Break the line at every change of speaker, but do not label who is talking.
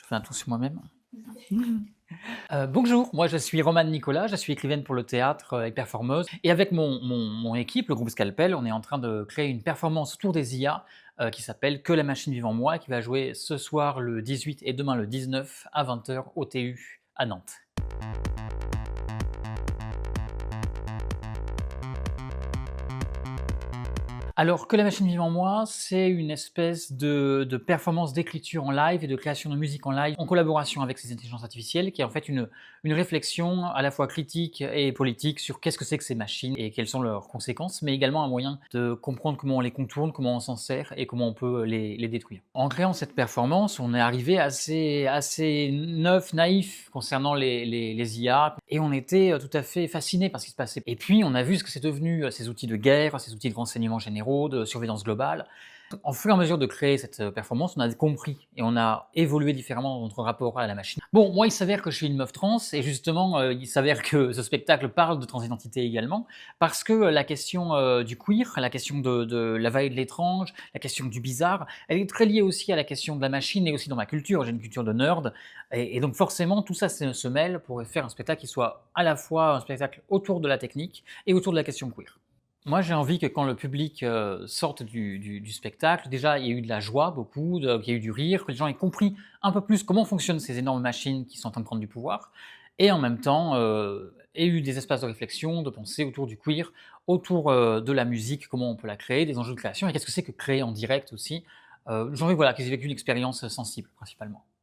fais un tour sur moi-même. Bonjour, moi je suis Romane Nicolas, je suis écrivaine pour le théâtre et performeuse. Et avec mon équipe, le groupe Scalpel, on est en train de créer une performance autour des IA qui s'appelle Que la machine vive en moi et qui va jouer ce soir le 18 et demain le 19 à 20h au TU à Nantes. Alors, Que la machine vive en moi, c'est une espèce de performance d'écriture en live et de création de musique en live, en collaboration avec ces intelligences artificielles, qui est en fait une réflexion à la fois critique et politique sur qu'est-ce que c'est que ces machines et quelles sont leurs conséquences, mais également un moyen de comprendre comment on les contourne, comment on s'en sert et comment on peut les détruire. En créant cette performance, on est arrivé assez neuf, naïf concernant les IA, et on était tout à fait fascinés par ce qui se passait. Et puis on a vu ce que c'est devenu, ces outils de guerre, ces outils de renseignement généraux, de surveillance globale. Au fur et à mesure de créer cette performance, on a compris et on a évolué différemment dans notre rapport à la machine. Bon, moi il s'avère que je suis une meuf trans et justement il s'avère que ce spectacle parle de transidentité également parce que la question du queer, la question de la vallée de l'étrange, la question du bizarre, elle est très liée aussi à la question de la machine et aussi dans ma culture. J'ai une culture de nerd et donc forcément tout ça se mêle pour faire un spectacle qui soit à la fois un spectacle autour de la technique et autour de la question queer. Moi, j'ai envie que quand le public sorte du spectacle, déjà, il y ait eu de la joie, beaucoup, qu'il y ait eu du rire, que les gens aient compris un peu plus comment fonctionnent ces énormes machines qui sont en train de prendre du pouvoir, et en même temps, aient eu des espaces de réflexion, de pensée autour du queer, autour de la musique, comment on peut la créer, des enjeux de création, et qu'est-ce que c'est que créer en direct aussi. J'ai envie voilà, qu'ils aient vécu une expérience sensible, principalement.